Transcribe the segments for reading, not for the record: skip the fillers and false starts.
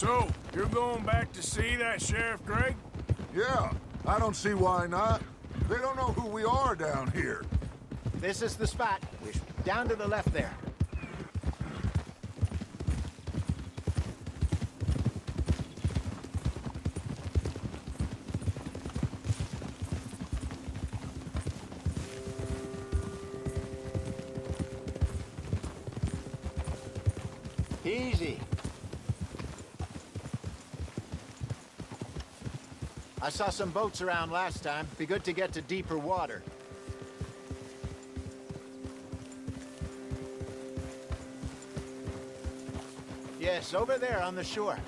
So, you're going back to see that Sheriff Gregg? Yeah, I don't see why not. They don't know who we are down here. This is the spot. Down to the left there. Easy. I saw some boats around last time. Be good to get to deeper water. Yes, over there on the shore.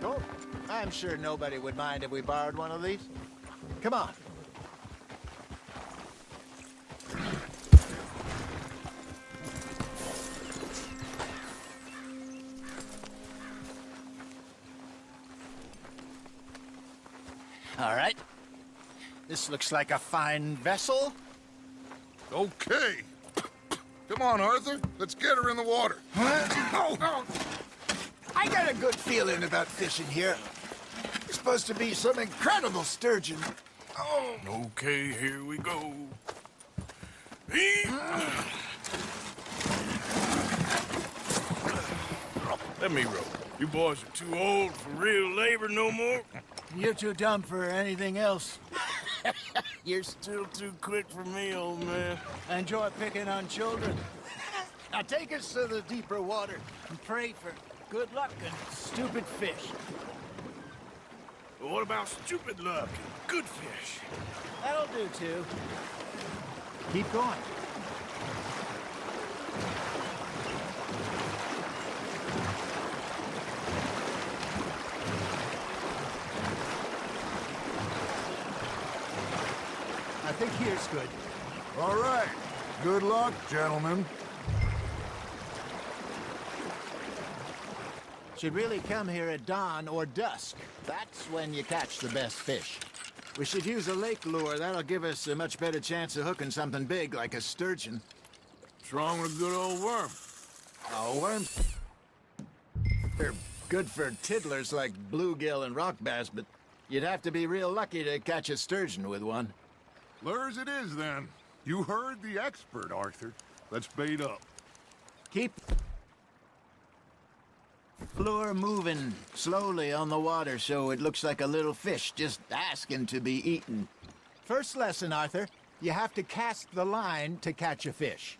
Oh, I'm sure nobody would mind if we borrowed one of these. Come on. All right. This looks like a fine vessel. Okay. Come on, Arthur. Let's get her in the water. I got a good feeling about fishing here. It's supposed to be some incredible sturgeon. Oh. Okay, here we go. Let me row. You boys are too old for real labor no more. You're too dumb for anything else. You're still too quick for me, old man. I enjoy picking on children. Now take us to the deeper water and pray for good luck and stupid fish. But what about stupid luck and good fish? That'll do, too. Keep going. I think here's good. All right. Good luck, gentlemen. Should really come here at dawn or dusk. That's when you catch the best fish. We should use a lake lure. That'll give us a much better chance of hooking something big like a sturgeon. What's wrong with a good old worm? Oh, worms. They're good for tiddlers like bluegill and rock bass, but you'd have to be real lucky to catch a sturgeon with one. Lures it is, then. You heard the expert, Arthur. Let's bait up. Keep lure moving slowly on the water so it looks like a little fish just asking to be eaten. First lesson, Arthur. You have to cast the line to catch a fish.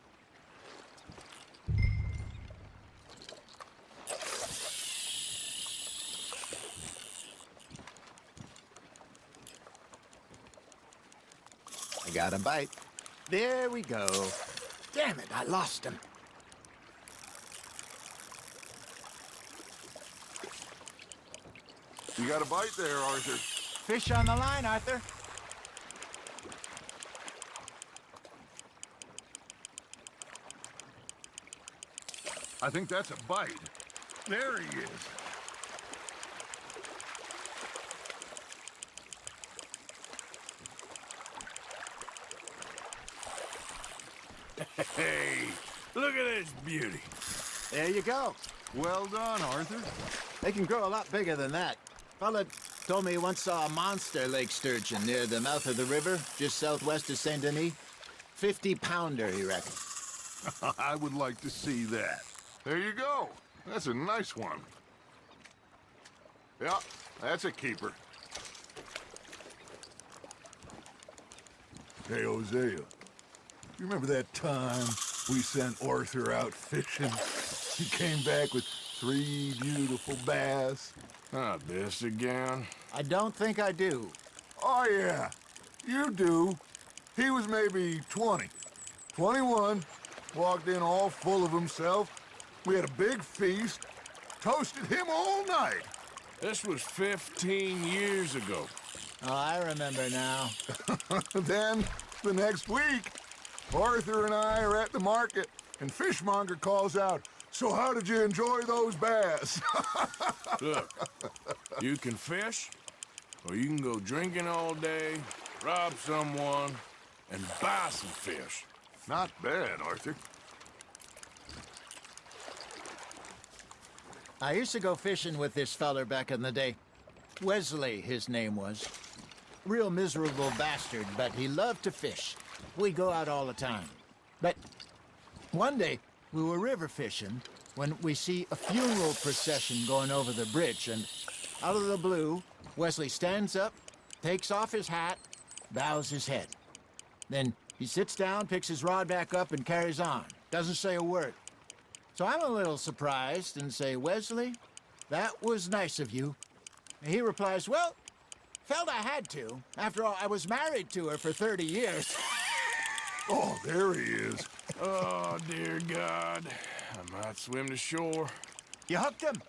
I got a bite. There we go. Damn it, I lost him. You got a bite there, Arthur. Fish on the line, Arthur. I think that's a bite. There he is. Hey, look at this beauty. There you go. Well done, Arthur. They can grow a lot bigger than that. Fella told me he once saw a monster lake sturgeon near the mouth of the river, just southwest of Saint Denis. 50-pounder, he reckons. I would like to see that. There you go. That's a nice one. Yeah, that's a keeper. Hey, Hosea. You remember that time we sent Arthur out fishing? He came back with 3 beautiful bass. Ah, this again? I don't think I do. Oh, yeah. You do. He was maybe 20. 21. Walked in all full of himself. We had a big feast. Toasted him all night. This was 15 years ago. Oh, I remember now. Then, the next week, Arthur and I are at the market, and Fishmonger calls out, "So how did you enjoy those bass?" Look, you can fish, or you can go drinking all day, rob someone, and buy some fish. Not bad, Arthur. I used to go fishing with this feller back in the day. Wesley, his name was. Real miserable bastard, but he loved to fish. We'd go out all the time. But one day, we were river fishing when we see a funeral procession going over the bridge, and out of the blue, Wesley stands up, takes off his hat, bows his head. Then he sits down, picks his rod back up, and carries on. Doesn't say a word. So I'm a little surprised and say, Wesley, that was nice of you. And he replies, well, felt I had to. After all, I was married to her for 30 years. Oh, there he is. Oh, dear God. I might swim to shore. You hooked him?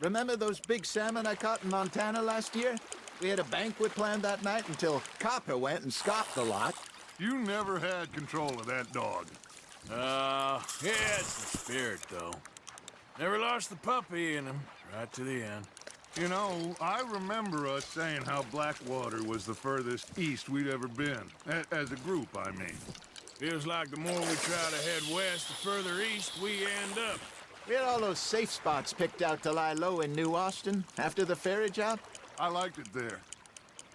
Remember those big salmon I caught in Montana last year? We had a banquet planned that night until Copper went and scoffed the lot. You never had control of that dog. Yeah, it's the spirit, though. Never lost the puppy in him, right to the end. You know, I remember us saying how Blackwater was the furthest east we'd ever been. As a group, I mean. Feels like the more we try to head west, the further east we end up. We had all those safe spots picked out to lie low in New Austin after the ferry job. I liked it there.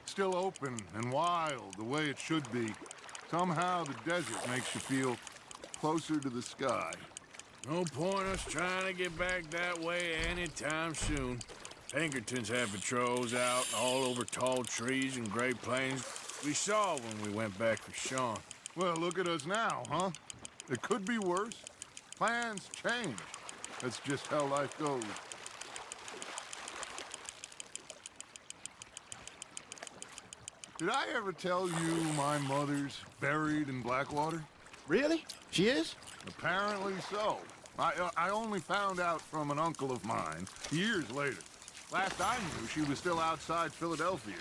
Still open and wild, the way it should be. Somehow the desert makes you feel closer to the sky. No point us trying to get back that way anytime soon. Pinkertons had patrols out all over tall trees and Great Plains. We saw when we went back for Sean. Well, look at us now, huh? It could be worse. Plans change. That's just how life goes. Did I ever tell you my mother's buried in Blackwater? Really? She is? Apparently so. I only found out from an uncle of mine years later. Last I knew, she was still outside Philadelphia.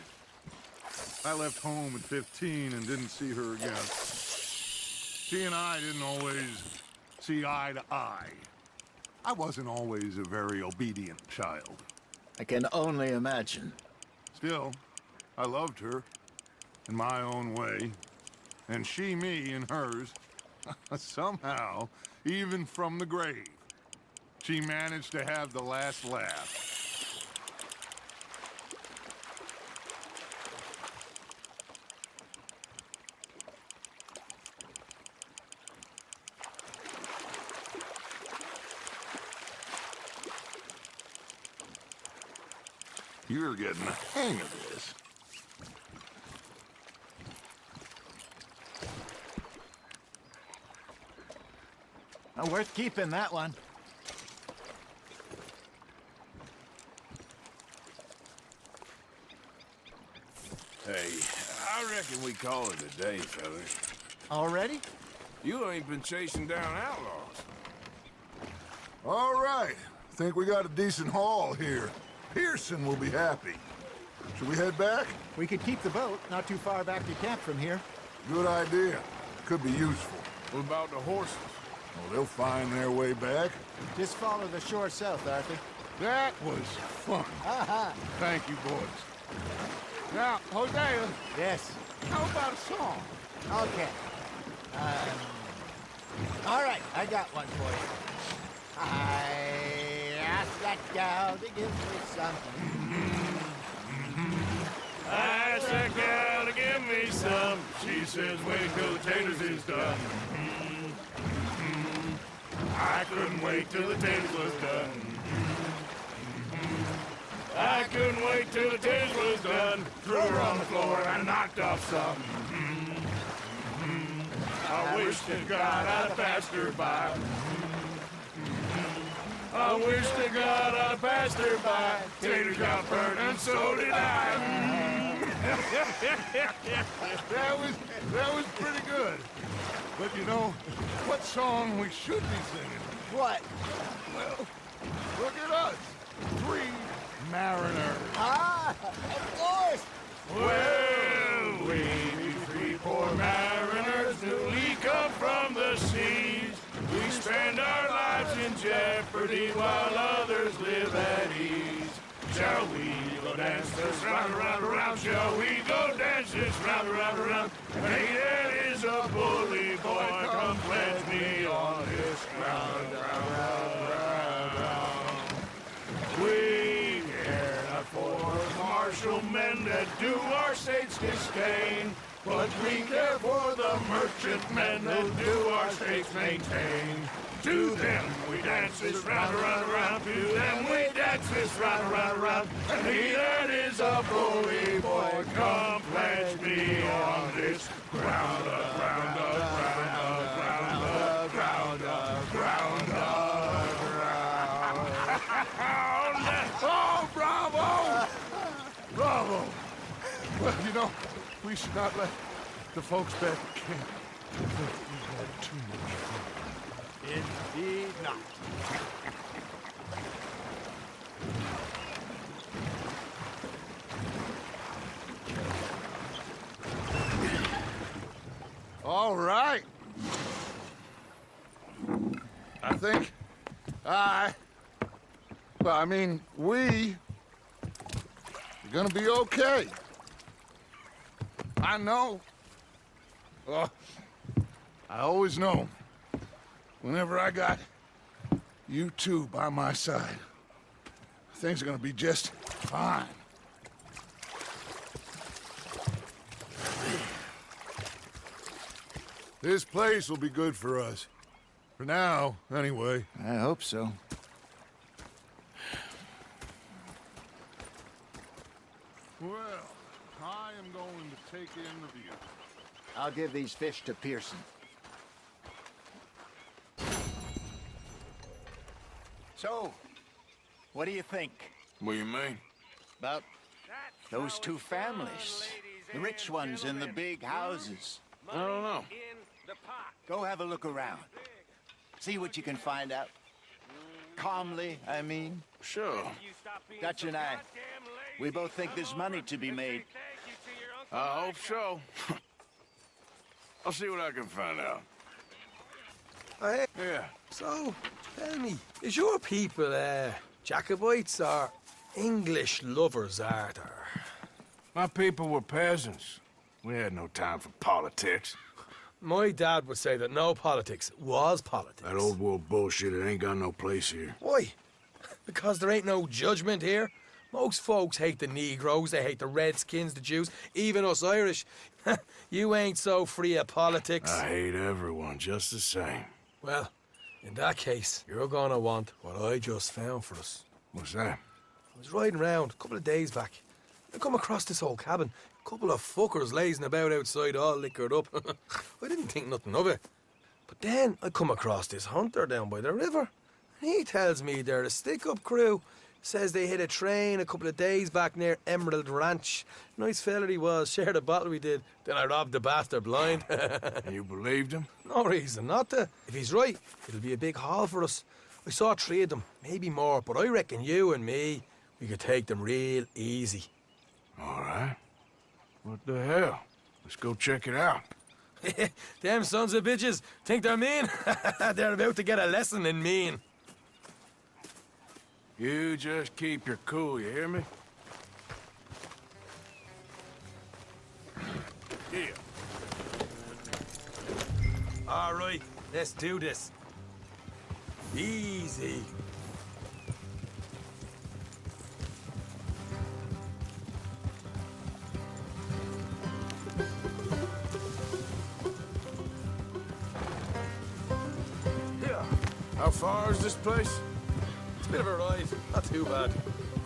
I left home at 15 and didn't see her again. She and I didn't always see eye to eye. I wasn't always a very obedient child. I can only imagine. Still, I loved her in my own way, and she me in hers. Somehow, even from the grave, she managed to have the last laugh. You're getting the hang of this. Worth keeping, that one. Hey, I reckon we call it a day, fellas. Already? You ain't been chasing down outlaws. All right. Think we got a decent haul here. Pearson will be happy. Should we head back? We could keep the boat not too far back to camp from here. Good idea. Could be useful. What about the horses? Well, they'll find their way back. Just follow the shore south, Arthur. That was fun. Thank you, boys. Now, Hosea, Yes. how about a song? Okay. All right, I got one for you. I asked that gal to give me something. I asked that gal to give me some. She says, wait till the taters is done. I couldn't wait till the taters was done. I couldn't wait till the taters was done. Threw her on the floor and knocked off some. I wish to God I'd passed her by. I wish to God I'd passed her by. Taters got burned and so did I. That was pretty good. But you know, what song we should be singing? What? Well, look at us. 3 mariners. Ah, of course. Well, we three poor mariners newly come from the seas. We spend our lives in jeopardy while others live at ease. Shall we go dance this round, around, around? Shall we go dance this round, around, around? Hey, there is a bully boy, come pledge me on this ground, round, round, round, round. We care not for martial men that do our state's disdain, but we care for the merchant men that do our states maintain. To them we dance this round, around, around. To them we dance this round, around, around. And he that is a bully boy, come pledge me on this ground, ground, ground, ground, ground, ground, ground. Oh, bravo! Bravo! Well, you know, we should not let the folks back at camp think we've had too much fun. Indeed not. All right. I think we are gonna be okay. I know. I always know. Whenever I got you two by my side, things are gonna be just fine. This place will be good for us. For now, anyway. I hope so. Well, I am going to take in the view. I'll give these fish to Pearson. So, what do you think What do you mean? about those two families? The rich ones in the big houses. I don't know. Go have a look around. See what you can find out. Calmly, I mean. Sure. Dutch and I, we both think there's money to be made. I hope so. I'll see what I can find out. Hey, Yeah. so, tell me, is your people, Jacobites or English lovers, Arthur? My people were peasants. We had no time for politics. My dad would say that no politics was politics. That old world bullshit, it ain't got no place here. Why? Because there ain't no judgment here. Most folks hate the Negroes, they hate the Redskins, the Jews, even us Irish. You ain't so free of politics. I hate everyone just the same. Well, in that case, you're gonna want what I just found for us. What's that? I was riding around a couple of days back. I come across this old cabin. A couple of fuckers lazing about outside all liquored up. I didn't think nothing of it. But then I come across this hunter down by the river. He tells me they're a stick-up crew. Says they hit a train a couple of days back near Emerald Ranch. Nice fella he was, shared a bottle we did. Then I robbed the bastard blind. And you believed him? No reason not to. If he's right, it'll be a big haul for us. I saw 3 of them, maybe more, but I reckon you and me, we could take them real easy. All right. What the hell? Let's go check it out. Them sons of bitches think they're mean. They're about to get a lesson in mean. You just keep your cool, you hear me? Yeah. All right, let's do this. Easy. How far is this place? It's a bit of a ride, not too bad.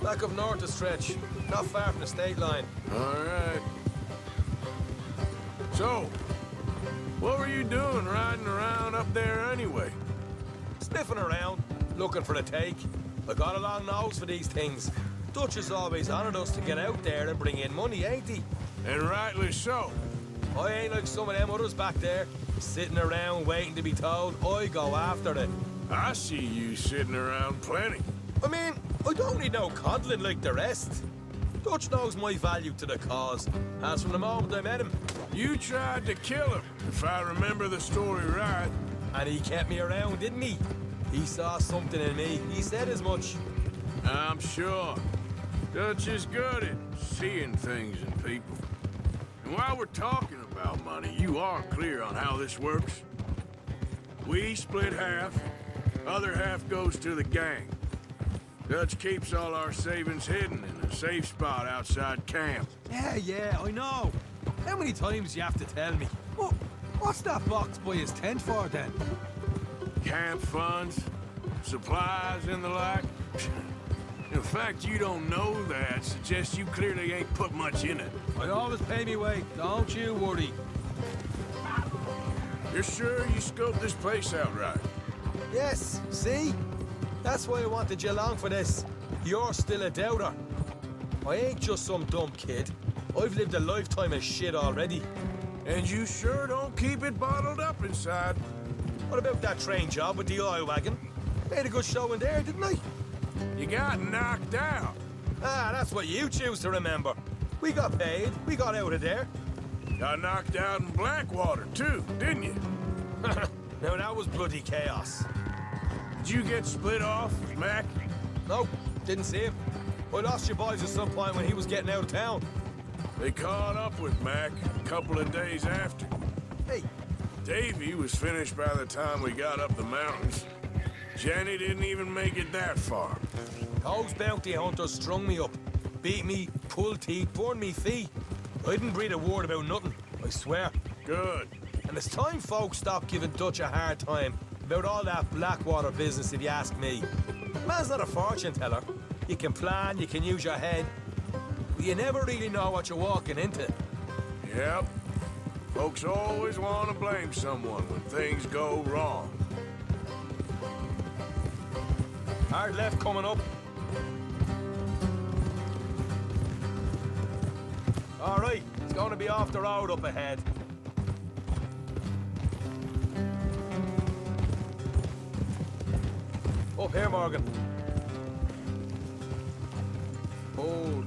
Back up north a stretch, not far from the state line. All right. So, what were you doing riding around up there anyway? Sniffing around, looking for the take. I got a long nose for these things. Dutch has always honoured us to get out there and bring in money, ain't he? And rightly so. I ain't like some of them others back there, sitting around waiting to be told. I go after it. I see you sitting around plenty. I mean, I don't need no coddling like the rest. Dutch knows my value to the cause, as from the moment I met him. You tried to kill him, if I remember the story right. And he kept me around, didn't he? He saw something in me. He said as much. I'm sure. Dutch is good at seeing things in people. And while we're talking about money, you are clear on how this works? We split half, other half goes to the gang. Dutch keeps all our savings hidden in a safe spot outside camp. Yeah, I know. How many times you have to tell me? What's that box by his tent for, then? Camp funds, supplies, and the like. The fact you don't know that suggests you clearly ain't put much in it. I always pay me way, don't you worry. You're sure you scoped this place out right? Yes, see? That's why I wanted you along for this. You're still a doubter. I ain't just some dumb kid. I've lived a lifetime of shit already. And you sure don't keep it bottled up inside. What about that train job with the oil wagon? Made a good show in there, didn't I? You got knocked out. Ah, that's what you choose to remember. We got paid. We got out of there. Got knocked out in Blackwater, too, didn't you? Now, that was bloody chaos. Did you get split off with Mac? Nope, didn't see him. I lost your boys at some point when he was getting out of town. They caught up with Mac a couple of days after. Hey, Davy was finished by the time we got up the mountains. Jenny didn't even make it that far. those bounty hunters strung me up. Beat me, pulled teeth, burned me feet. I didn't breathe a word about nothing, I swear. Good. And it's time folks stop giving Dutch a hard time about all that Blackwater business, if you ask me. Man's not a fortune teller. You can plan, you can use your head, but you never really know what you're walking into. Yep. Folks always want to blame someone when things go wrong. Hard left coming up. All right, it's going to be off the road up ahead. Up here, Morgan. Hold.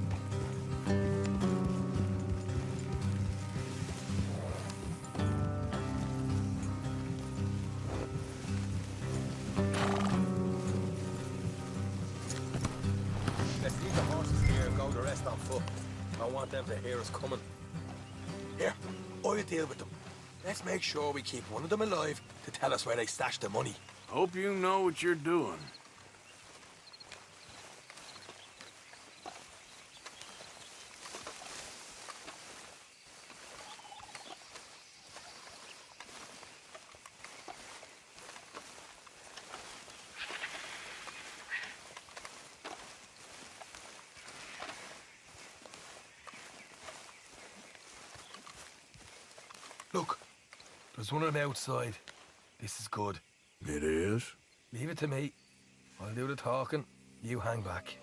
Let's leave the horses here and go the rest on foot. I want them to hear us coming. Here, I'll deal with them. Let's make sure we keep one of them alive to tell us where they stashed the money. Hope you know what you're doing. Look, there's one on the outside. This is good. It is? Leave it to me. I'll do the talking. You hang back.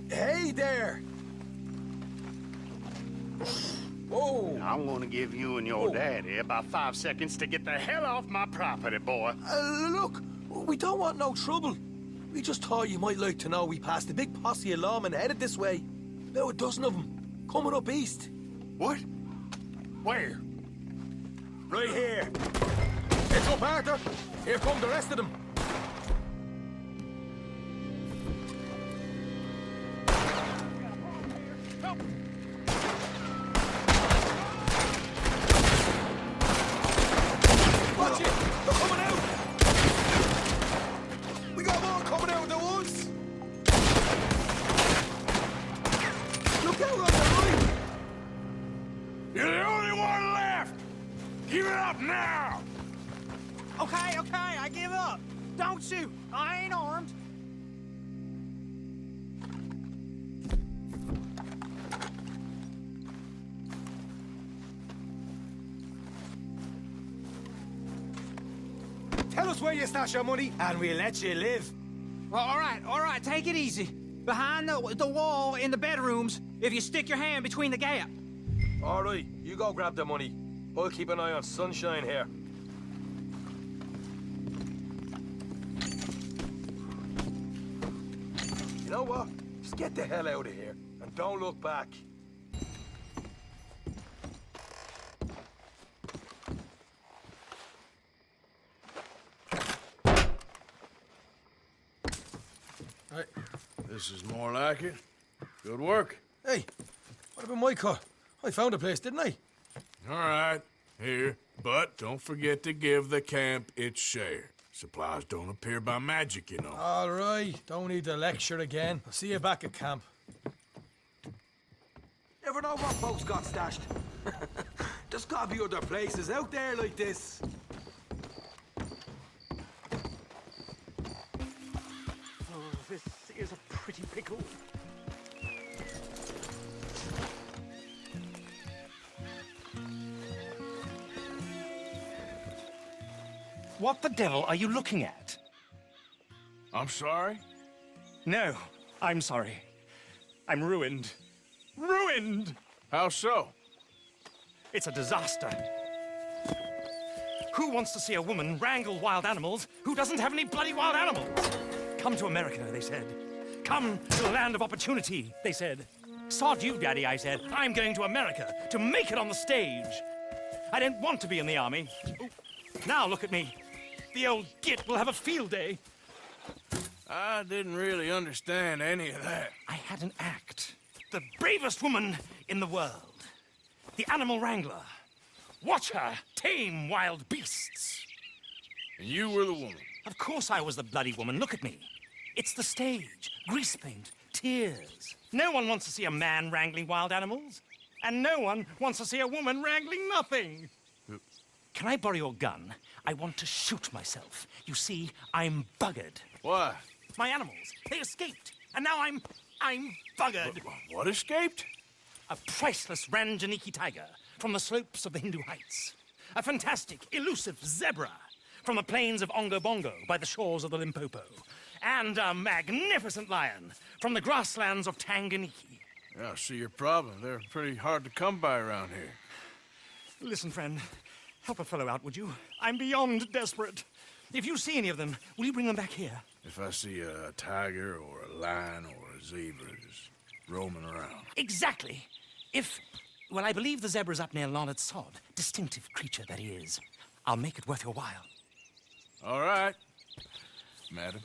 Hey there! Whoa! I'm gonna give you and your daddy about 5 seconds to get the hell off my property, boy. Look, we don't want no trouble. We just thought you might like to know we passed a big posse of lawmen headed this way. About a dozen of them, coming up east. What? Where? Right here. It's up, Arthur. Here come the rest of them. Watch it! They're coming out! We got more coming out at once! Look out on the right! You're the only one left! Give it up now! Okay, I give up. Don't shoot. I ain't armed. Tell us where you stash your money, and we'll let you live. Well, all right, take it easy. Behind the wall in the bedrooms, if you stick your hand between the gap. All right, you go grab the money. I'll keep an eye on Sunshine here. know what? Just get the hell out of here and don't look back. Right. This is more like it. Good work. Hey, what about my car? I found a place, didn't I? All right, here. But don't forget to give the camp its share. Supplies don't appear by magic, you know. All right, don't need to lecture again. I'll see you back at camp. Never know what folks got stashed. There's gotta be other places out there like this. Oh, this is a pretty pickle. What the devil are you looking at? I'm sorry? No, I'm sorry. I'm ruined. Ruined! How so? It's a disaster. Who wants to see a woman wrangle wild animals who doesn't have any bloody wild animals? Come to America, they said. Come to the land of opportunity, they said. Sod you, Daddy, I said. I'm going to America to make it on the stage. I didn't want to be in the army. Ooh. Now look at me. The old git will have a field day. I didn't really understand any of that. I had an act. The bravest woman in the world. The animal wrangler. Watch her tame wild beasts. And you were the woman. Of course I was the bloody woman. Look at me. It's the stage. Grease paint. Tears. No one wants to see a man wrangling wild animals. And no one wants to see a woman wrangling nothing. Can I borrow your gun? I want to shoot myself. You see, I'm buggered. Why? My animals, they escaped. And now I'm buggered. What escaped? A priceless Ranjaniki tiger from the slopes of the Hindu Heights. A fantastic, elusive zebra from the plains of Ongo Bongo by the shores of the Limpopo. And a magnificent lion from the grasslands of Tanganyika. Yeah, I see your problem. They're pretty hard to come by around here. Listen, friend, help a fellow out, would you? I'm beyond desperate. If you see any of them, will you bring them back here? If I see a tiger or a lion or a zebra just roaming around. Exactly. Well, I believe the zebra's up near Larned Sod. Distinctive creature that he is. I'll make it worth your while. All right, madam.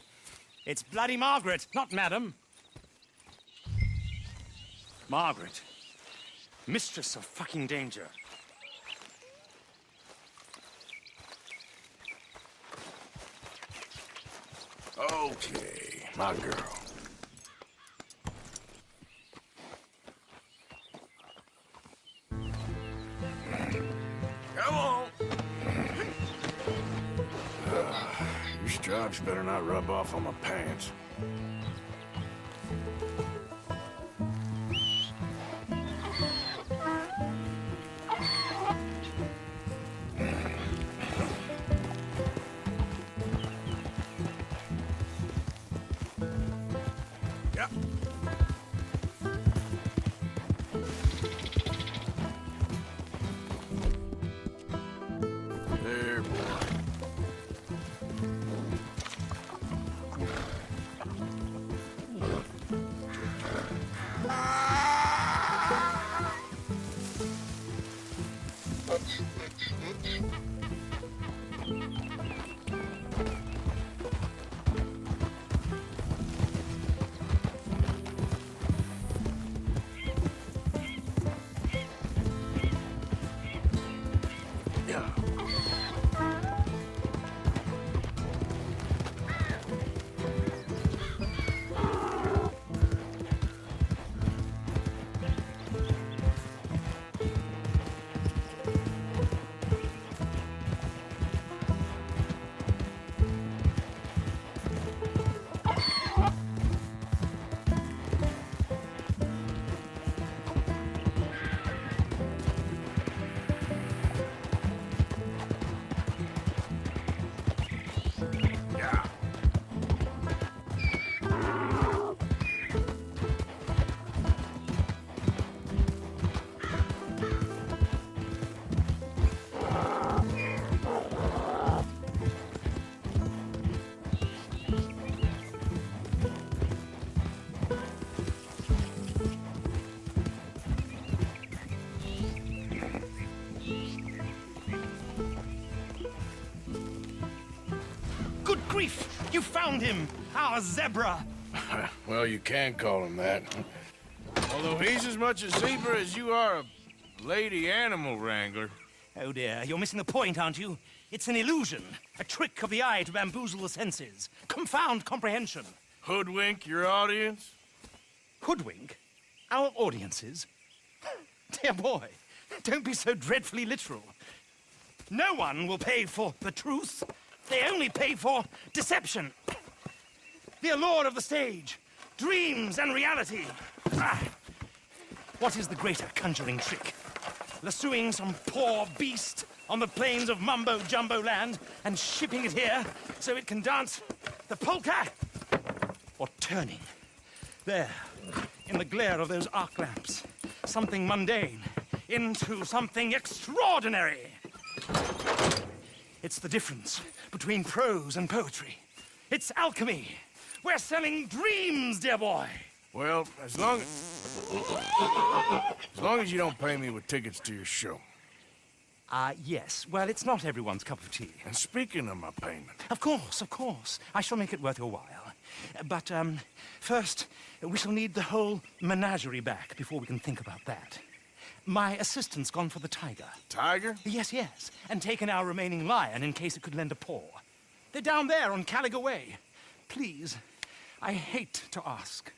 It's bloody Margaret, not madam. Margaret. Mistress of fucking danger. Okay, my girl. Come on. Your stripes better not rub off on my pants. Yep. There, boy. Good grief! You found him! Our zebra! Well, you can call him that. Although he's as much a zebra as you are a lady animal wrangler. Oh dear, you're missing the point, aren't you? It's an illusion, a trick of the eye to bamboozle the senses, confound comprehension. Hoodwink your audience? Hoodwink? Our audiences? Dear boy, don't be so dreadfully literal. No one will pay for the truth. They only pay for deception. The allure of the stage, dreams and reality. Ah. What is the greater conjuring trick? Lassoing some poor beast on the plains of mumbo-jumbo land and shipping it here so it can dance the polka? Or turning, there, in the glare of those arc lamps, something mundane into something extraordinary? It's the difference between prose and poetry. It's alchemy. We're selling dreams, dear boy. Well, as long as you don't pay me with tickets to your show. Yes. Well, it's not everyone's cup of tea. And speaking of my payment, Of course, of course. I shall make it worth your while. But, first, we shall need the whole menagerie back before we can think about that. My assistant's gone for the tiger. Tiger? Yes, yes. And taken our remaining lion in case it could lend a paw. They're down there on Caliga Way. Please, I hate to ask.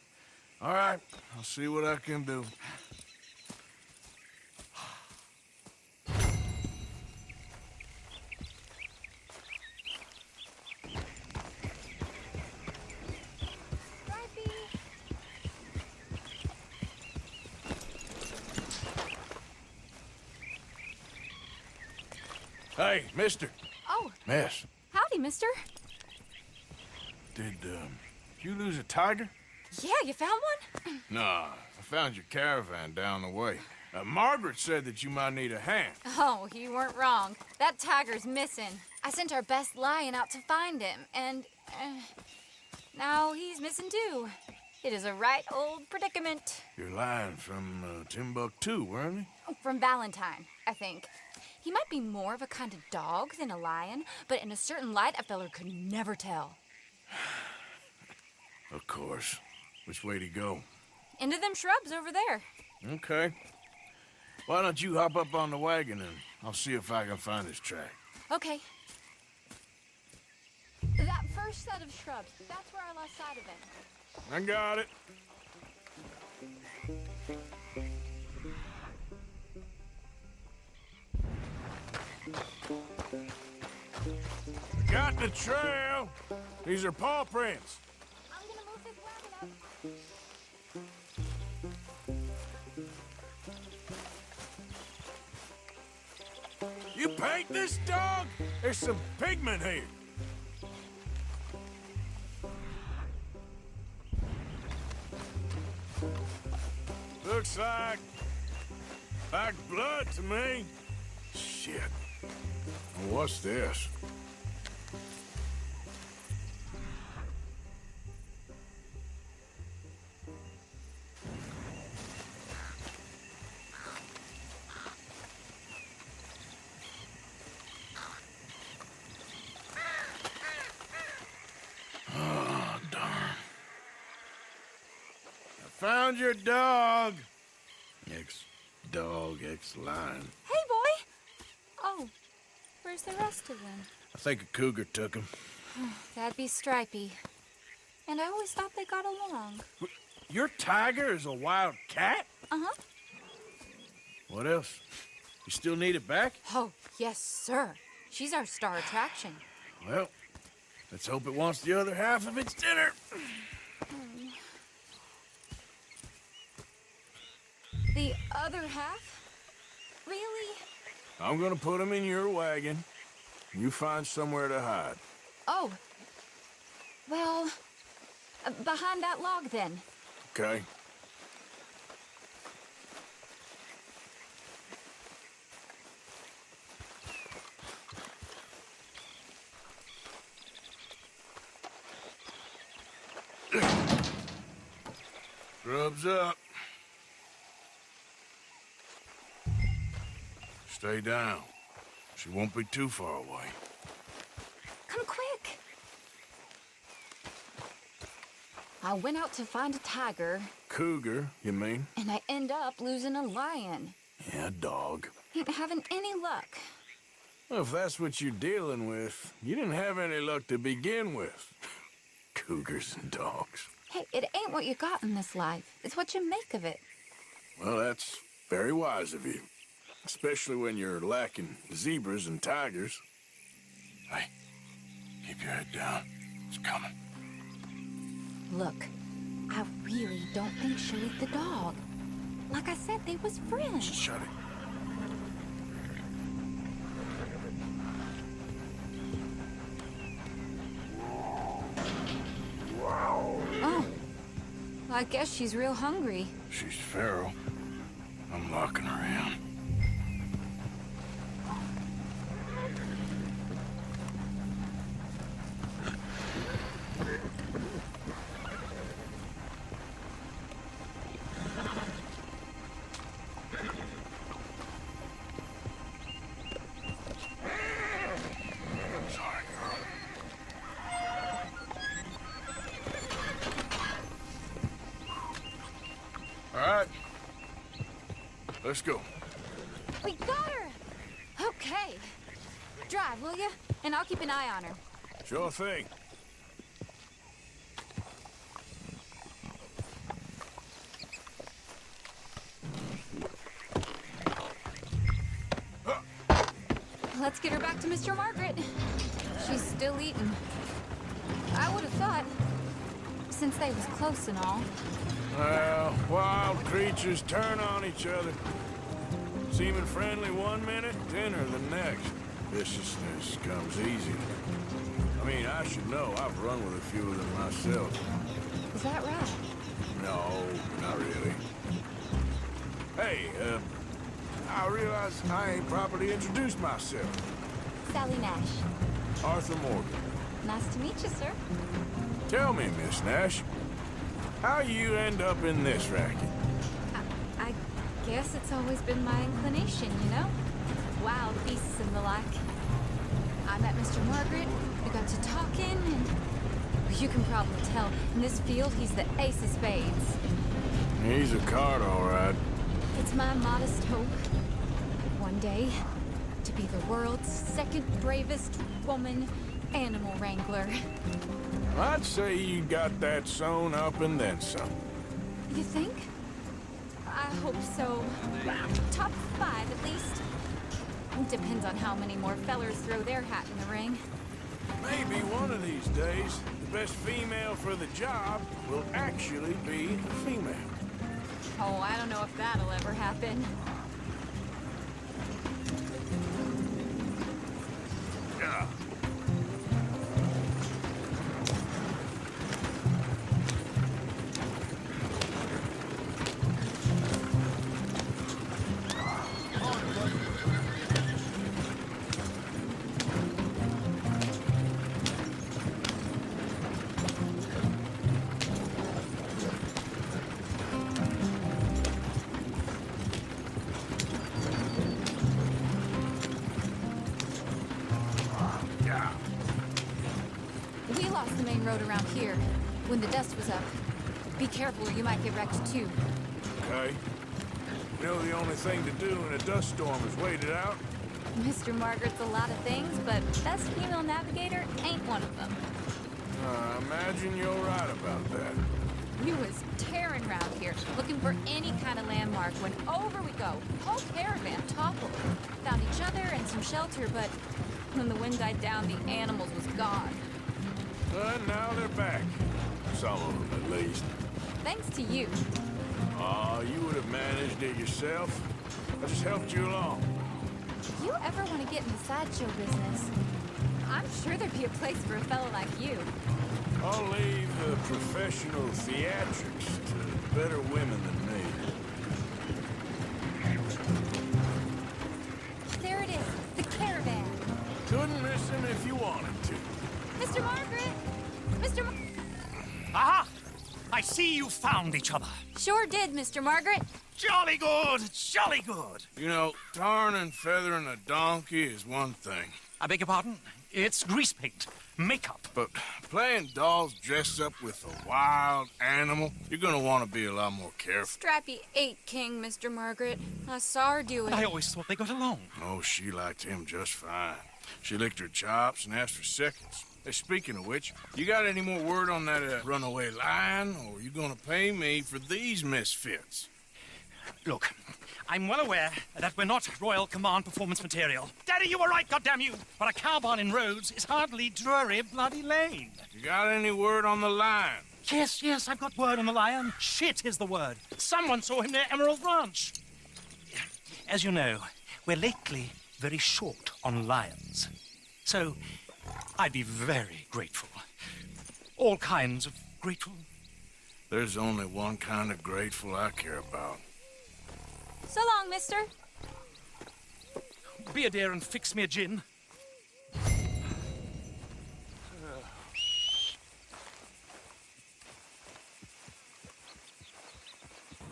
All right, I'll see what I can do. Hey, mister. Oh, Miss, howdy, mister. did you lose a tiger? Yeah, you found one? Nah, I found your caravan down the way. Margaret said that you might need a hand. Oh, you weren't wrong. That tiger's missing. I sent our best lion out to find him, and now he's missing too. It is a right old predicament. You're lying from Timbuktu, weren't you? From Valentine, I think. He might be more of a kind of dog than a lion, but in a certain light, a feller could never tell. Of course. Which way to go? Into them shrubs over there. Okay. Why don't you hop up on the wagon and I'll see if I can find his track. Okay. That first set of shrubs, that's where I lost sight of him. I got it. Got the trail. These are paw prints. I'm gonna move this wagon up. You paint this dog? There's some pigment here. Looks like blood to me. Shit. What's this? Oh, darn. I found your dog. Ex-dog, ex-lion. Hey, boy! Oh, where's the rest of them? I think a cougar took him. That'd be Stripey. And I always thought they got along. Your tiger is a wild cat? Uh-huh. What else? You still need it back? Oh, yes, sir. She's our star attraction. Well, let's hope it wants the other half of its dinner. The other half? Really? I'm gonna put him in your wagon. You find somewhere to hide. Oh. Well, behind that log, then. Okay? Grub's up. Stay down. She won't be too far away. Come quick. I went out to find a tiger, Cougar, you mean? and I end up losing a lion. Yeah, dog. Ain't having any luck. Well, if that's what you're dealing with, you didn't have any luck to begin with. Cougars and dogs. Hey, it ain't what you got in this life. It's what you make of it. Well, that's very wise of you. Especially when you're lacking zebras and tigers. Hey, keep your head down. It's coming. Look, I really don't think she'll eat the dog. Like I said, they was friends. Shut it. Oh, I guess she's real hungry. She's feral. I'm locking her in. Sorry, girl. All right. Let's go. We got her! Okay. Drive, will you? And I'll keep an eye on her. Sure thing. Let's get her back to Mr. Margaret. She's still eating. I would have thought, since they was close and all. Well, wild creatures turn on each other. Seeming friendly one minute, dinner the next. Viciousness comes easy. I mean, I should know. I've run with a few of them myself. Is that right? No, not really. Hey, I realize I ain't properly introduced myself. Sally Nash. Arthur Morgan. Nice to meet you, sir. Tell me, Miss Nash, how you end up in this racket? I guess it's always been my inclination, you know? Wild beasts and the like. I met Mr. Margaret, we got to talking, and you can probably tell, in this field, he's the ace of spades. He's a card, all right. It's my modest hope, one day, to be the world's second bravest woman animal wrangler. I'd say you got that sewn up and then some. You think? I hope so. Top 5, at least. Depends on how many more fellers throw their hat in the ring. Maybe one of these days, the best female for the job will actually be a female. Oh, I don't know if that'll ever happen. Yeah. We lost the main road around here when the dust was up. Be careful or you might get wrecked too. Okay. You know the only thing to do in a dust storm is wait it out? Mr. Margaret's a lot of things, but best female navigator ain't one of them. I imagine you're right about that. We was tearing around here, looking for any kind of landmark when over we go. Whole caravan toppled. Found each other and some shelter, but when the wind died down, the animals was gone. But now they're back. Some of them, at least. Thanks to you. Oh, you would have managed it yourself. I just helped you along. If you ever want to get in the sideshow business, I'm sure there'd be a place for a fellow like you. I'll leave the professional theatrics to better women than me. There it is, the caravan. Couldn't miss him if you wanted to. Mr. Margaret! Mr. Mar Aha! I see you found each other. Sure did, Mr. Margaret. Jolly good, jolly good. You know, tarring and feathering a donkey is one thing. I beg your pardon? It's grease paint, makeup. But playing dolls dressed up with a wild animal, you're gonna want to be a lot more careful. Strappy ate King, Mr. Margaret. I saw her do it. I always thought they got along. Oh, she liked him just fine. She licked her chops and asked for seconds. Hey, speaking of which, you got any more word on that runaway lion, or are you gonna pay me for these misfits? Look, I'm well aware that we're not Royal Command performance material. Daddy, you were right, goddamn you! But a cow barn in Rhodes is hardly Drury Bloody Lane. You got any word on the lion? Yes, I've got word on the lion. Shit is the word. Someone saw him near Emerald Ranch. As you know, we're lately very short on lions. So, I'd be very grateful. All kinds of grateful. There's only one kind of grateful I care about. So long, mister. Be a dear and fix me a gin.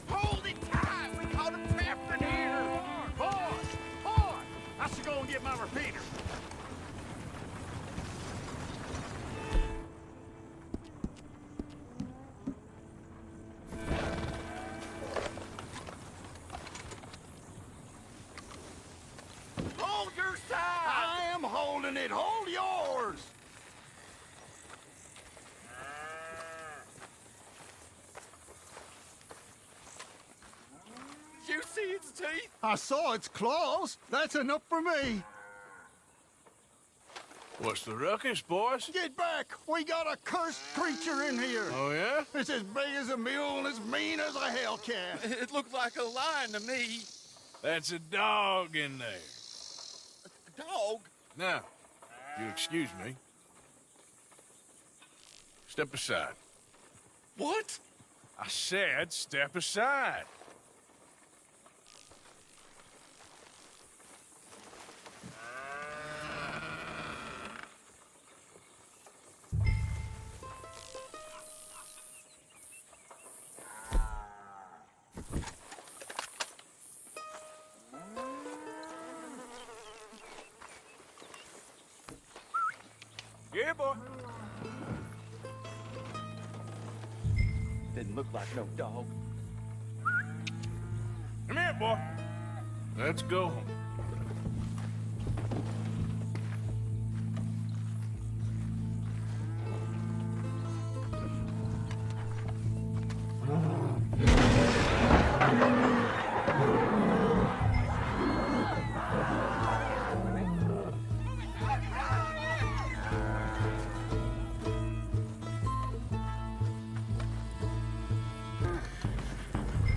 Hold it tight! We caught him trapped in here! Boys! I should go and get my repeater. Hold your side! I am holding it! Hold yours! You see its teeth? I saw its claws. That's enough for me. What's the ruckus, boys? Get back! We got a cursed creature in here. Oh, yeah? It's as big as a mule and as mean as a hellcat. It looked like a lion to me. That's a dog in there. A dog? Now, you excuse me. Step aside. What? I said step aside. Yeah, boy. Didn't look like no dog. Come here, boy. Let's go home.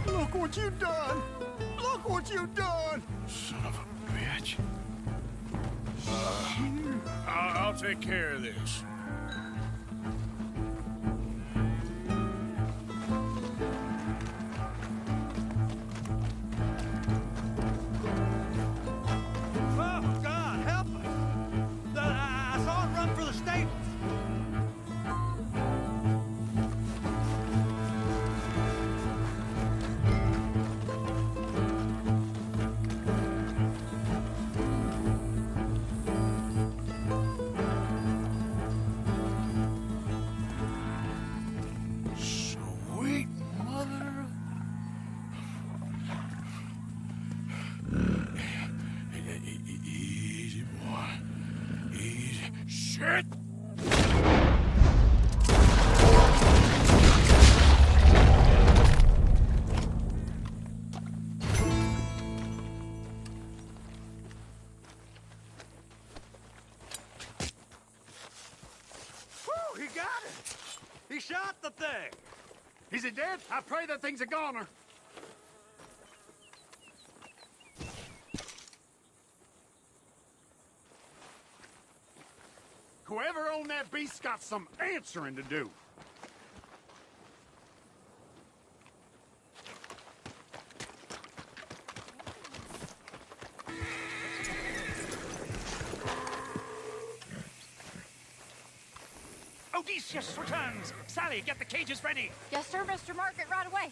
Look what you done! Look what you done! Son of a bitch. I'll take care of this. Oh, God, help us! I saw it run for the stables. Sweet mother. Easy, boy. Easy. Shit! Whew, he got it! He shot the thing! Is it dead? I pray that thing's a goner. Whoever owned that beast's got some answering to do. Odysseus returns! Sally, get the cages ready! Yes, sir, Mr. Margaret, right away.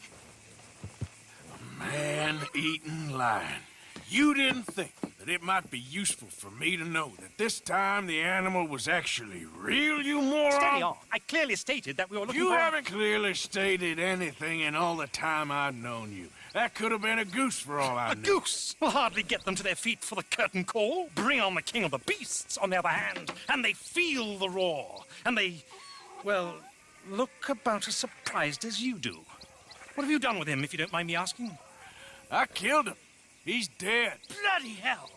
Man-eating lion. You didn't think that but it might be useful for me to know that this time the animal was actually real, you moron. Steady on. I clearly stated that we were looking You for... haven't clearly stated anything in all the time I've known you. That could have been a goose for all I A knew. goose will hardly get them to their feet for the curtain call. Bring on the king of the beasts, on the other hand, and they feel the roar. And they, well, look about as surprised as you do. What have you done with him, if you don't mind me asking? I killed him. He's dead. Bloody hell!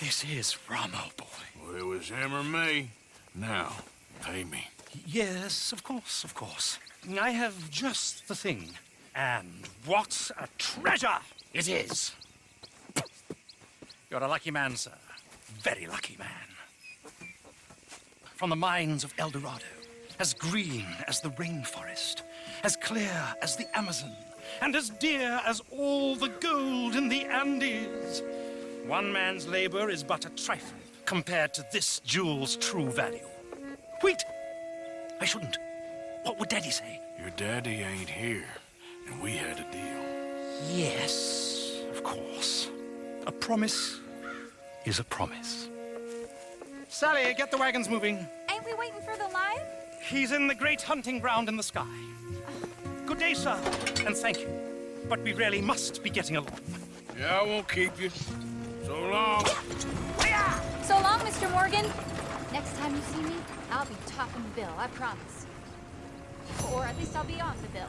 This is Ramo, boy. Well, it was him or me. Now, pay me. Yes, of course, of course. I have just the thing. And what a treasure it is! You're a lucky man, sir. Very lucky man. From the mines of El Dorado, as green as the rainforest, as clear as the Amazon, and as dear as all the gold in the Andes. One man's labor is but a trifle compared to this jewel's true value. Wait! I shouldn't. What would Daddy say? Your daddy ain't here, and we had a deal. Yes, of course. A promise is a promise. Sally, get the wagons moving. Ain't we waiting for the lion? He's in the great hunting ground in the sky. Good day, sir, and thank you. But we really must be getting along. Yeah, I won't keep you. So long. So long, Mr. Morgan. Next time you see me, I'll be topping the bill, I promise. Or at least I'll be on the bill.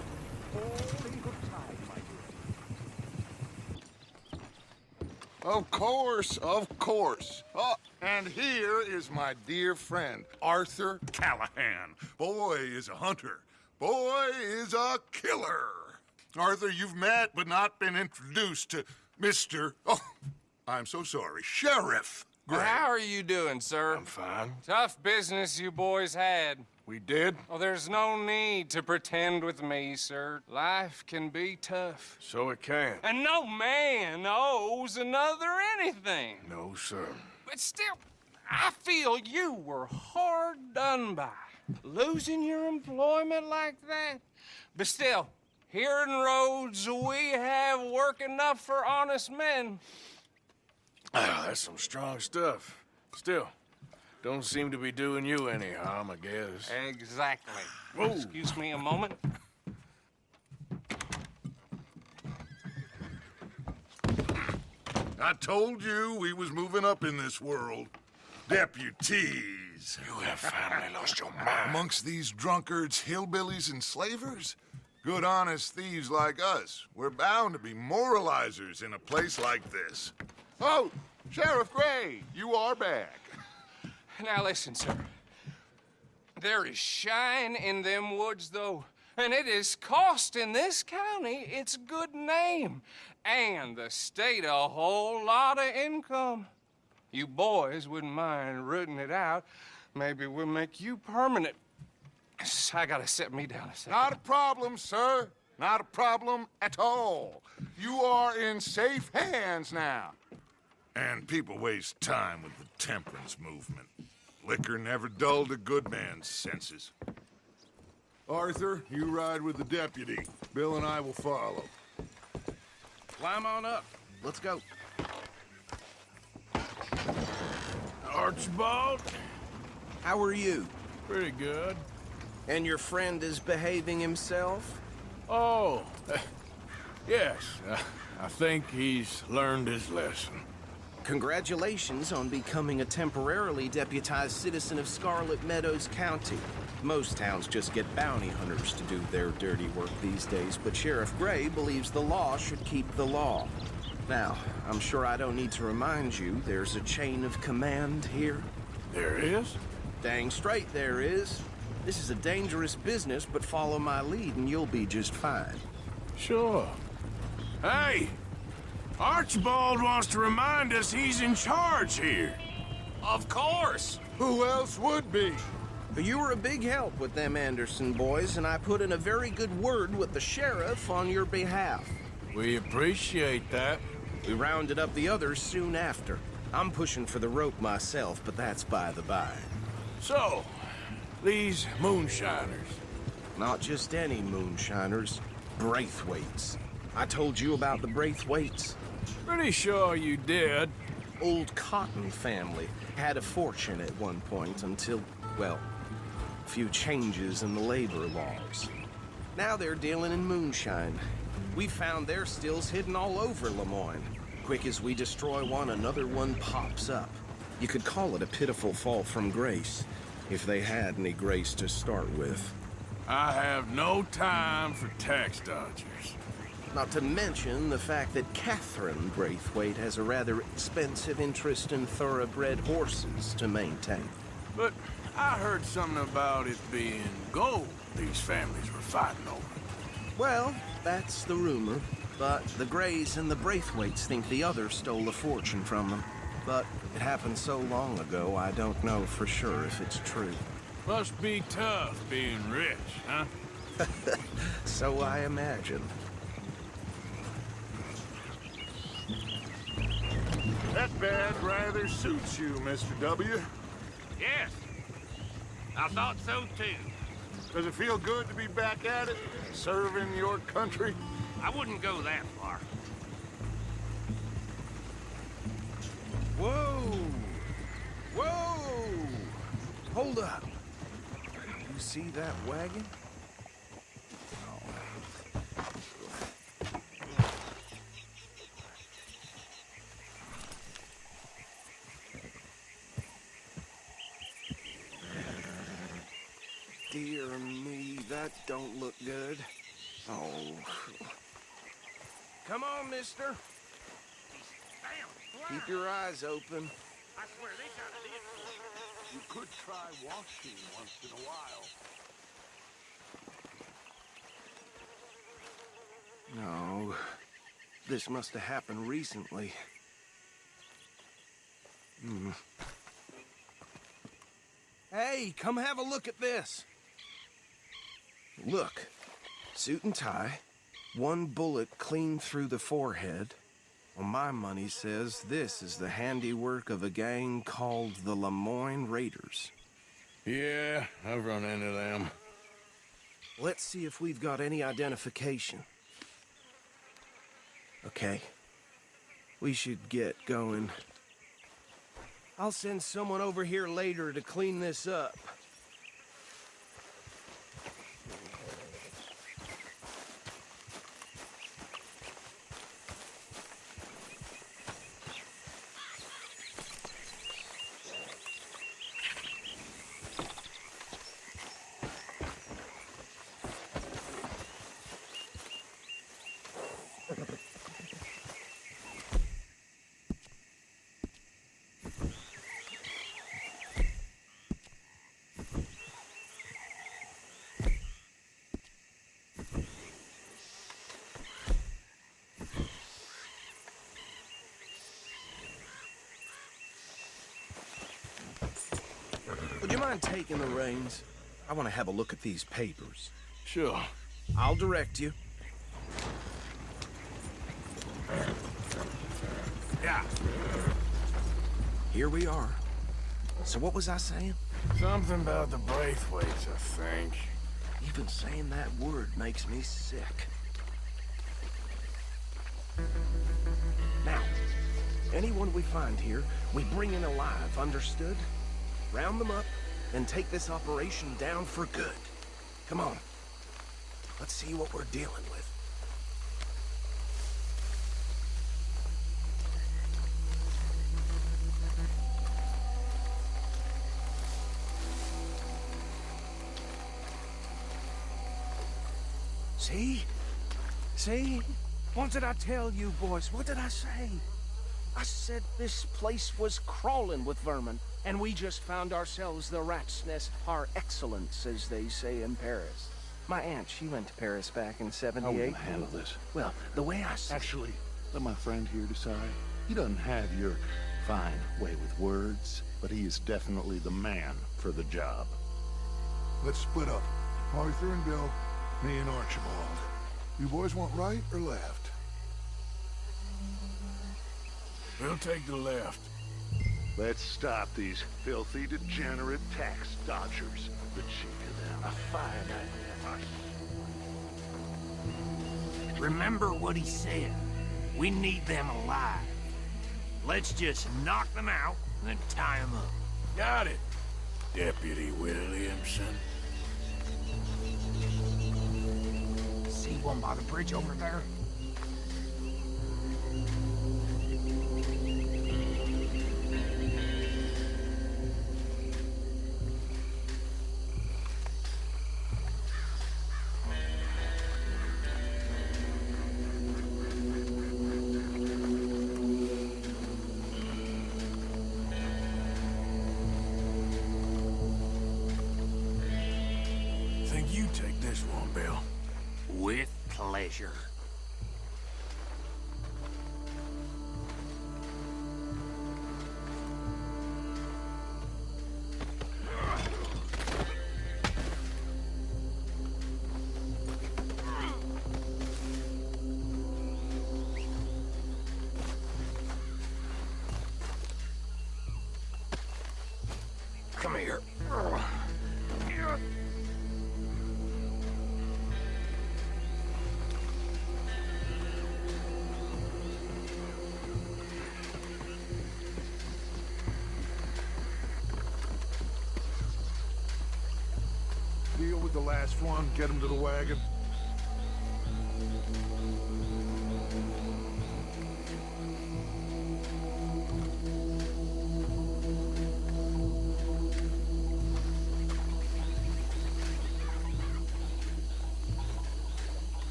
Of course, of course. Oh, and here is my dear friend, Arthur Callahan. Boy is a hunter. Boy is a killer. Arthur, you've met but not been introduced to Mr. Oh, I'm so sorry, Sheriff Gray. How are you doing, sir? I'm fine. Tough business you boys had. We did? Oh, there's no need to pretend with me, sir. Life can be tough. So it can. And no man owes another anything. No, sir. But still, I feel you were hard done by. Losing your employment like that. But still, here in Rhodes, we have work enough for honest men. Ah, that's some strong stuff. Still, don't seem to be doing you any harm, I guess. Exactly. Whoa. Excuse me a moment. I told you we was moving up in this world. Deputies. You have finally lost your mind. Amongst these drunkards, hillbillies, and slavers? Good, honest thieves like us. We're bound to be moralizers in a place like this. Oh, Sheriff Gray, you are back. Now listen, sir. There is shine in them woods, though, and it is costing this county its good name and the state a whole lot of income. You boys wouldn't mind rooting it out. Maybe we'll make you permanent. I gotta set me down a second. Not a problem, sir. Not a problem at all. You are in safe hands now. And people waste time with the temperance movement. Liquor never dulled a good man's senses. Arthur, you ride with the deputy. Bill and I will follow. Climb on up. Let's go. Archibald? How are you? Pretty good. And your friend is behaving himself? Oh, yes. I think he's learned his lesson. Congratulations on becoming a temporarily deputized citizen of Scarlet Meadows County. Most towns just get bounty hunters to do their dirty work these days, but Sheriff Gray believes the law should keep the law. Now, I'm sure I don't need to remind you there's a chain of command here. There is? Dang straight there is. This is a dangerous business, but follow my lead and you'll be just fine. Sure. Hey! Archibald wants to remind us he's in charge here. Of course! Who else would be? You were a big help with them Anderson boys, and I put in a very good word with the sheriff on your behalf. We appreciate that. We rounded up the others soon after. I'm pushing for the rope myself, but that's by the by. So, these moonshiners. Not just any moonshiners, Braithwaites. I told you about the Braithwaites. Pretty sure you did. old Cotton family had a fortune at one point until, well, a few changes in the labor laws. Now they're dealing in moonshine. We found their stills hidden all over Lemoyne. Quick as we destroy one, another one pops up. You could call it a pitiful fall from grace, if they had any grace to start with. I have no time for tax dodgers. Not to mention the fact that Catherine Braithwaite has a rather expensive interest in thoroughbred horses to maintain. But I heard something about it being gold these families were fighting over. Well, that's the rumor. But the Greys and the Braithwaites think the others stole a fortune from them. But it happened so long ago, I don't know for sure if it's true. Must be tough being rich, huh? So I imagine. That bad rather suits you, Mr. W. Yes, I thought so too. Does it feel good to be back at it, serving your country? I wouldn't go that far. Whoa! Whoa! Hold up. You see that wagon? Dear me, that don't look good. Oh. Come on, mister. Keep your eyes open. I swear they kind of did. You could try washing once in a while. No. This must have happened recently. Hey, come have a look at this. Look. Suit and tie. One bullet clean through the forehead. Well, my money says this is the handiwork of a gang called the Lemoyne Raiders. Yeah, I've run into them. Let's see if we've got any identification. Okay. We should get going. I'll send someone over here later to clean this up. Would you mind taking the reins? I want to have a look at these papers. Sure. I'll direct you. Yeah. Here we are. So what was I saying? Something about the Braithwaites, I think. Even saying that word makes me sick. Now, anyone we find here, we bring in alive, understood? Round them up, and take this operation down for good. Come on. Let's see what we're dealing with. See? See? What did I tell you, boys? What did I say? I said this place was crawling with vermin, and we just found ourselves the rat's nest par excellence, as they say in Paris. My aunt, she went to Paris back in '78. How are we gonna handle this? Well, the way I see Actually, let my friend here decide. He doesn't have your fine way with words, but he is definitely the man for the job. Let's split up. Arthur and Bill, me and Archibald. You boys want right or left? We'll take the left. Let's stop these filthy, degenerate tax dodgers. The cheek of them. A fine idea. Remember what he said. We need them alive. Let's just knock them out, and then tie them up. Got it, Deputy Williamson. See one by the bridge over there? Think you take this one, Bill. With pleasure. Come here. Deal with the last one, get him to the wagon.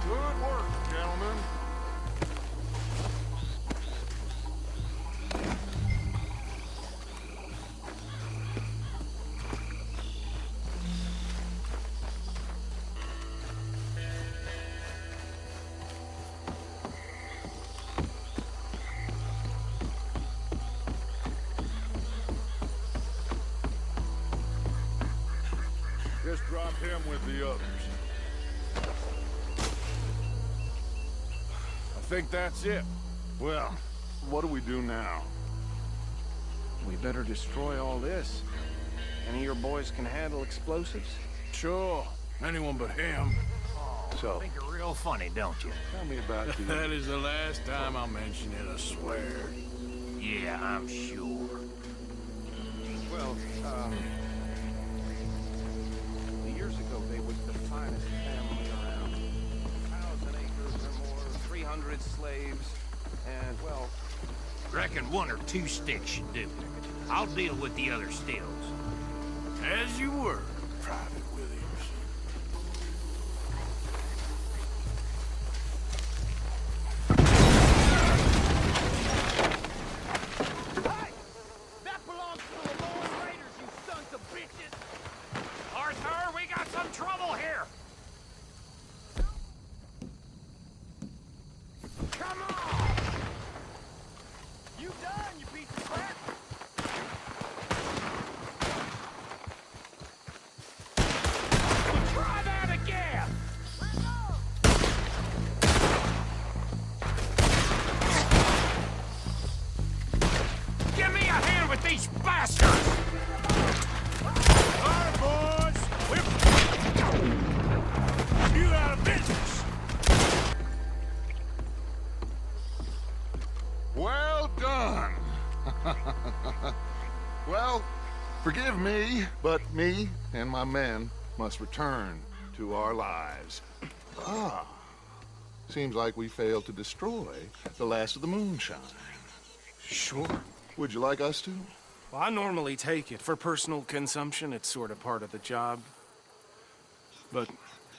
Good work, gentlemen. Just drop him with the others. I think that's it. Well, what do we do now? We better destroy all this. Any of your boys can handle explosives? Sure, anyone but him. So, Think you're real funny, don't you? tell me about the... That is the last time I'll mention it, I swear. Yeah, I'm sure. Well, years ago, they was the finest family around. 1,000 acres or more, 300 slaves, and, well, Reckon 1 or 2 sticks should do. I'll deal with the other stills. As you were, Private Williamson. That belongs to the Lone Raiders, you sons of bitches! Arthur, we got some trouble here! Come on! You done, you piece of crap! Try that again! Give me a hand with these bastards! All right, boys, you out of business. Well done! Well, forgive me, but me and my men must return to our lives. Ah, seems like we failed to destroy the last of the moonshine. sure. Would you like us to? Well, I normally take it. For personal consumption, it's sort of part of the job. But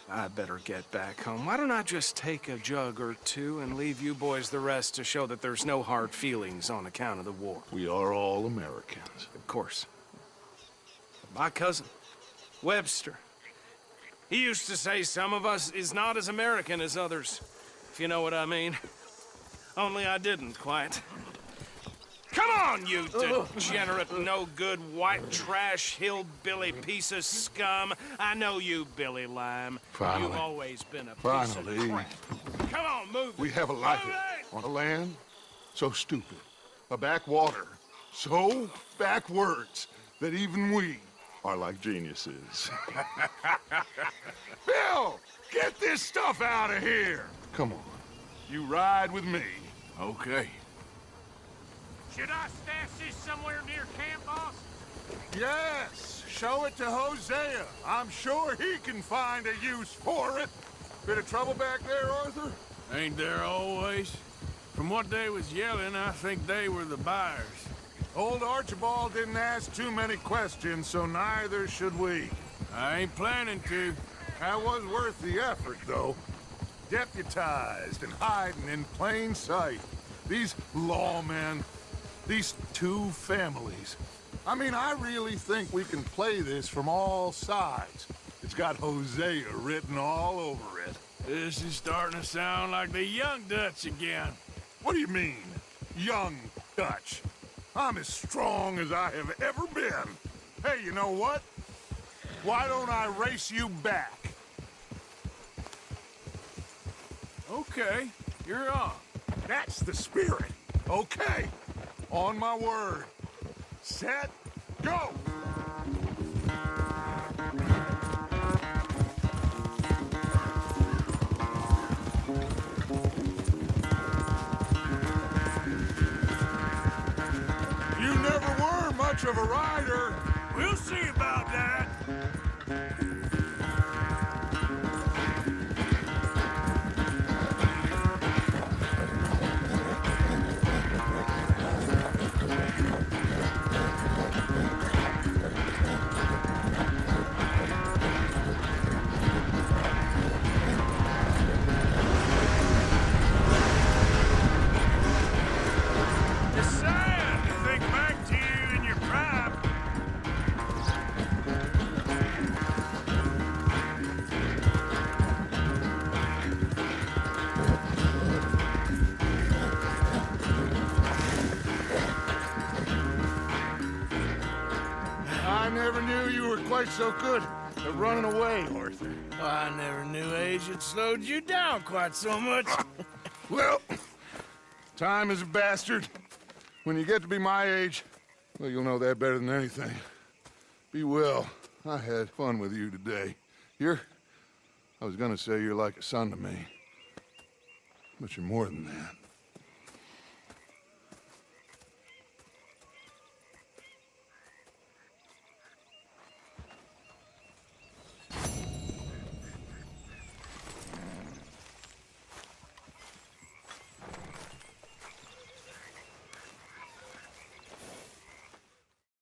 I better get back home. Why don't I just take a jug or two and leave you boys the rest to show that there's no hard feelings on account of the war? We are all Americans. Of course. My cousin, Webster, he used to say some of us is not as American as others, if you know what I mean. Only I didn't quite. Come on, you degenerate, no-good, white trash, hillbilly piece of scum. I know you, Billy Lime. Finally. You've always been a piece Finally. of crap. Come on, move We it. have a life Move it! on a land so stupid, a backwater so backwards that even we are like geniuses. Bill, get this stuff out of here! Come on, you ride with me. Okay. Should I stash this somewhere near camp, boss? Yes, show it to Hosea. I'm sure he can find a use for it. Bit of trouble back there, Arthur? Ain't there always? From what they was yelling, I think they were the buyers. Old Archibald didn't ask too many questions, so neither should we. I ain't planning to. That was worth the effort, though. Deputized and hiding in plain sight. These lawmen, these two families. I mean, I really think we can play this from all sides. It's got Hosea written all over it. This is starting to sound like the Young Dutch again. What do you mean, young Dutch? I'm as strong as I have ever been. Hey, you know what? Why don't I race you back? Okay, you're on. That's the spirit. Okay. On my word. Set, go! You never were much of a rider. We'll see about that. Just saying, think back to you in your prime. I never knew you were quite so good at running away, Arthur. Well, I never knew age had slowed you down quite so much. Well, time is a bastard. When you get to be my age, well, you'll know that better than anything. Be well. I had fun with you today. I was gonna say you're like a son to me. But you're more than that.